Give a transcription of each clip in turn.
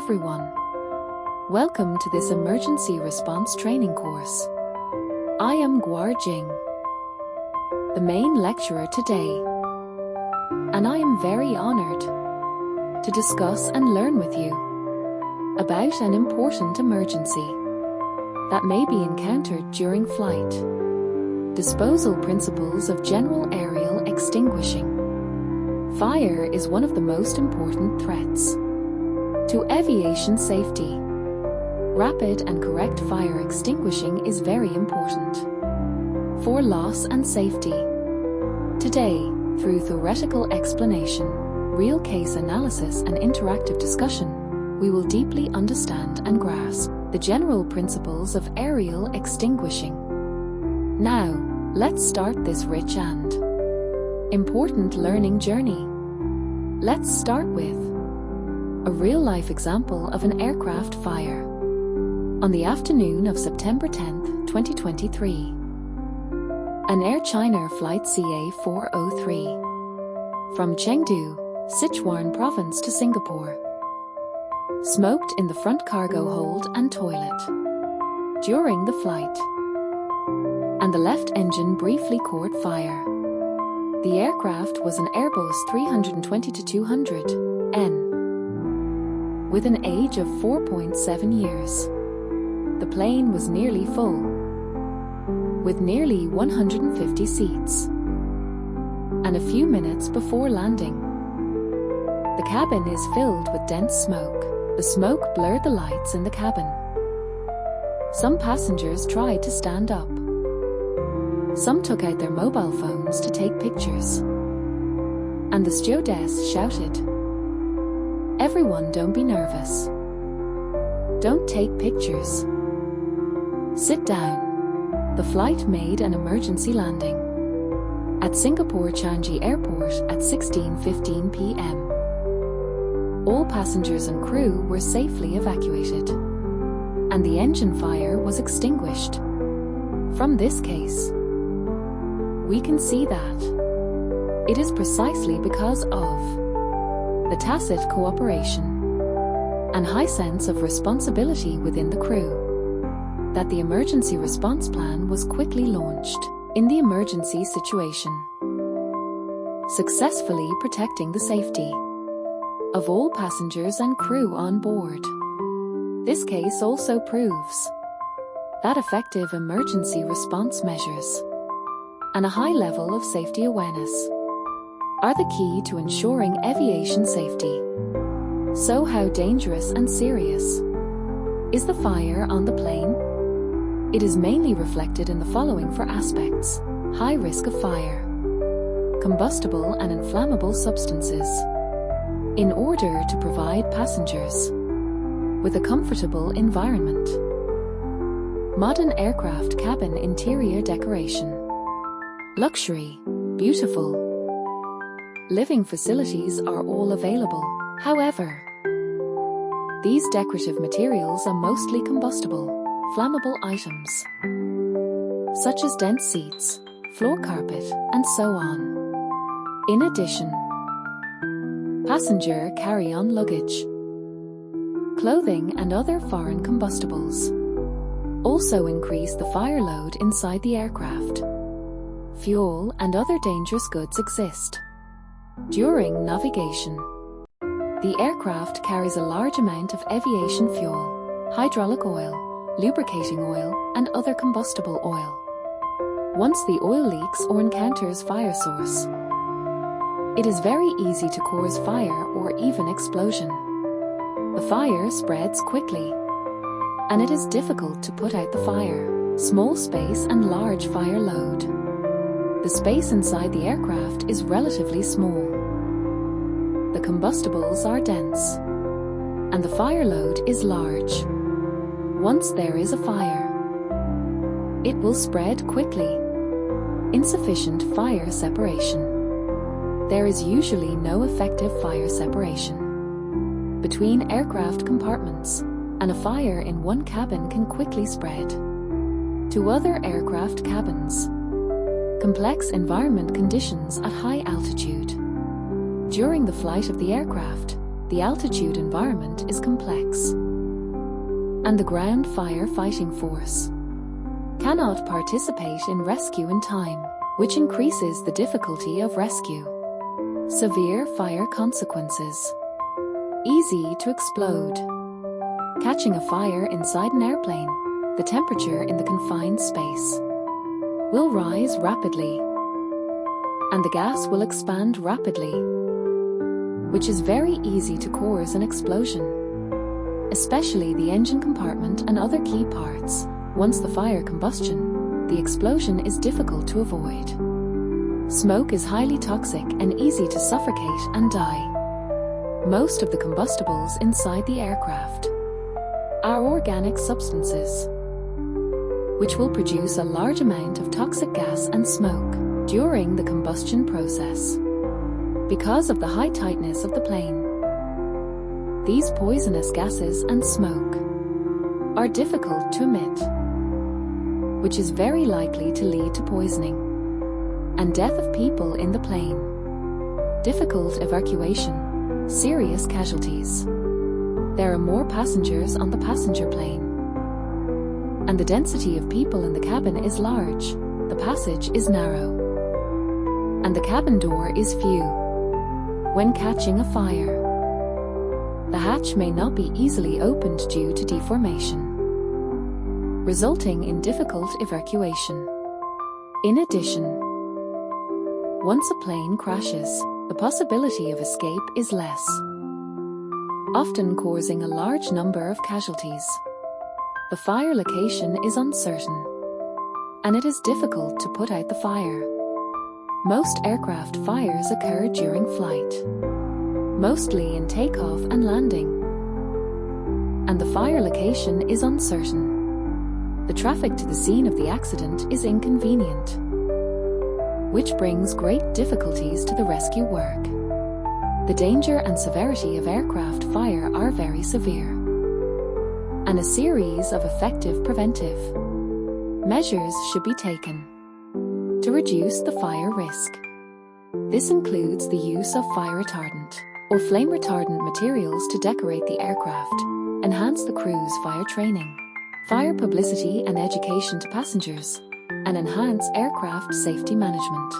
everyone. Welcome to this emergency response training course. I am Guar Jing, the main lecturer today, and I am very honored to discuss and learn with you about an important emergency that may be encountered during flight. Disposal principles of general aerial extinguishing. Fire is one of the most important threats to aviation safety. Rapid and correct fire extinguishing is very important for loss and safety. Today, through theoretical explanation, real case analysis and interactive discussion, we will deeply understand and grasp the general principles of aerial extinguishing. Now, let's start this rich and important learning journey. Let's start with a real-life example of an aircraft fire. On the afternoon of September 10, 2023, an Air China Flight CA403 from Chengdu, Sichuan Province to Singapore smoked in the front cargo hold and toilet during the flight, and the left engine briefly caught fire. The aircraft was an Airbus 320-200N with an age of 4.7 years. The plane was nearly full, with nearly 150 seats, and a few minutes before landing, the cabin is filled with dense smoke. The smoke blurred the lights in the cabin. Some passengers tried to stand up. Some took out their mobile phones to take pictures. And the stewardess shouted, "Everyone, don't be nervous. Don't take pictures. Sit down." The flight made an emergency landing at Singapore Changi Airport at 16:15 p.m. All passengers and crew were safely evacuated, and the engine fire was extinguished. From this case, we can see that it is precisely because of the tacit cooperation and high sense of responsibility within the crew that the emergency response plan was quickly launched in the emergency situation, successfully protecting the safety of all passengers and crew on board. This case also proves that effective emergency response measures and a high level of safety awareness are the key to ensuring aviation safety. So how dangerous and serious is the fire on the plane? It is mainly reflected in the following four aspects: high risk of fire, combustible and inflammable substances. In order to provide passengers with a comfortable environment, modern aircraft cabin interior decoration, luxury, beautiful living facilities are all available. However, these decorative materials are mostly combustible, flammable items, such as dense seats, floor carpet, and so on. In addition, passenger carry-on luggage, clothing, and other foreign combustibles also increase the fire load inside the aircraft. Fuel and other dangerous goods exist. During navigation, the aircraft carries a large amount of aviation fuel, hydraulic oil, lubricating oil, and other combustible oil. Once the oil leaks or encounters fire source, it is very easy to cause fire or even explosion. The fire spreads quickly, and it is difficult to put out the fire. Small space and large fire load. The space inside the aircraft is relatively small. The combustibles are dense, and the fire load is large. Once there is a fire, it will spread quickly. Insufficient fire separation. There is usually no effective fire separation between aircraft compartments, and a fire in one cabin can quickly spread to other aircraft cabins. Complex environment conditions at high altitude. During the flight of the aircraft, the altitude environment is complex, and the ground firefighting force cannot participate in rescue in time, which increases the difficulty of rescue. Severe fire consequences. Easy to explode. Catching a fire inside an airplane, the temperature in the confined space will rise rapidly, and the gas will expand rapidly, which is very easy to cause an explosion, especially the engine compartment and other key parts. Once the fire combustion, the explosion is difficult to avoid. Smoke is highly toxic and easy to suffocate and die. Most of the combustibles inside the aircraft are organic substances, which will produce a large amount of toxic gas and smoke during the combustion process. Because of the high tightness of the plane, these poisonous gases and smoke are difficult to emit, which is very likely to lead to poisoning and death of people in the plane. Difficult evacuation, serious casualties. There are more passengers on the passenger plane, and the density of people in the cabin is large. The passage is narrow, and the cabin door is few. When catching a fire, the hatch may not be easily opened due to deformation, resulting in difficult evacuation. In addition, once a plane crashes, the possibility of escape is less, often causing a large number of casualties. The fire location is uncertain, and it is difficult to put out the fire. Most aircraft fires occur during flight, mostly in takeoff and landing, and the fire location is uncertain. The traffic to the scene of the accident is inconvenient, which brings great difficulties to the rescue work. The danger and severity of aircraft fire are very severe, and a series of effective preventive measures should be taken to reduce the fire risk. This includes the use of fire retardant or flame retardant materials to decorate the aircraft, enhance the crew's fire training, fire publicity and education to passengers, and enhance aircraft safety management.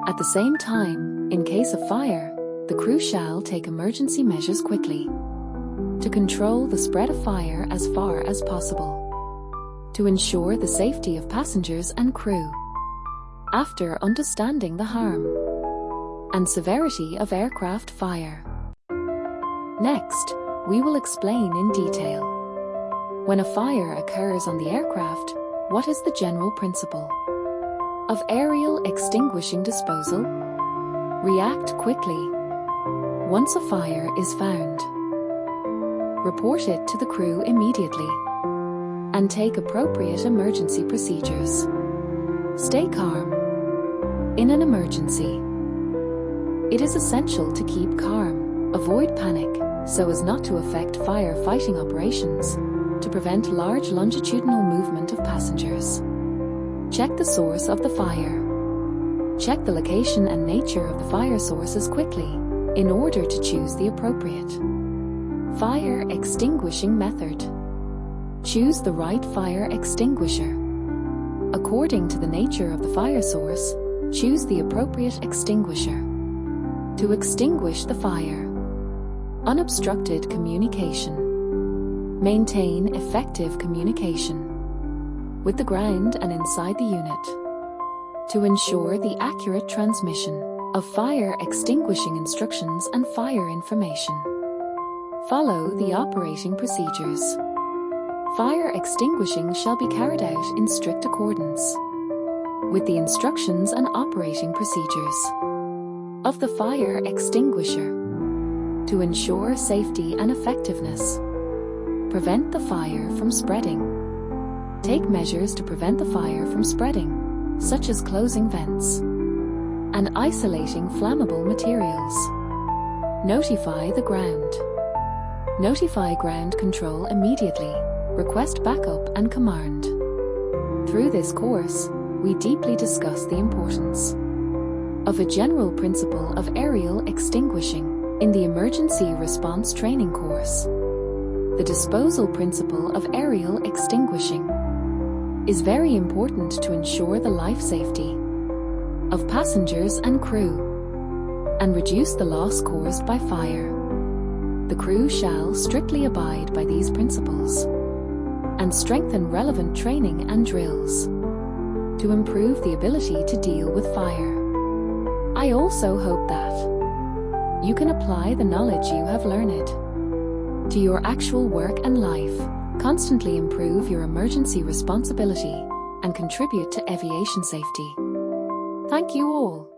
At the same time, in case of fire, the crew shall take emergency measures quickly to control the spread of fire as far as possible, to ensure the safety of passengers and crew. After understanding the harm and severity of aircraft fire, next, we will explain in detail. When a fire occurs on the aircraft, what is the general principle of aerial extinguishing disposal? React quickly. Once a fire is found, report it to the crew immediately and take appropriate emergency procedures. Stay calm. In an emergency, it is essential to keep calm, avoid panic, so as not to affect firefighting operations, to prevent large longitudinal movement of passengers. Check the source of the fire. Check the location and nature of the fire sources quickly in order to choose the appropriate fire extinguishing method. Choose the right fire extinguisher. According to the nature of the fire source, choose the appropriate extinguisher to extinguish the fire. Unobstructed communication. Maintain effective communication with the ground and inside the unit to ensure the accurate transmission of fire extinguishing instructions and fire information. Follow the operating procedures. Fire extinguishing shall be carried out in strict accordance with the instructions and operating procedures of the fire extinguisher to ensure safety and effectiveness. Prevent the fire from spreading. Take measures to prevent the fire from spreading, such as closing vents and isolating flammable materials. Notify the ground. Notify ground control immediately. Request backup and command. Through this course, we deeply discuss the importance of a general principle of aerial extinguishing In the Emergency Response Training course, the disposal principle of aerial extinguishing is very important to ensure the life safety of passengers and crew and reduce the loss caused by fire. The crew shall strictly abide by these principles and strengthen relevant training and drills to improve the ability to deal with fire. I also hope that you can apply the knowledge you have learned to your actual work and life, constantly improve your emergency responsibility, and contribute to aviation safety. Thank you all.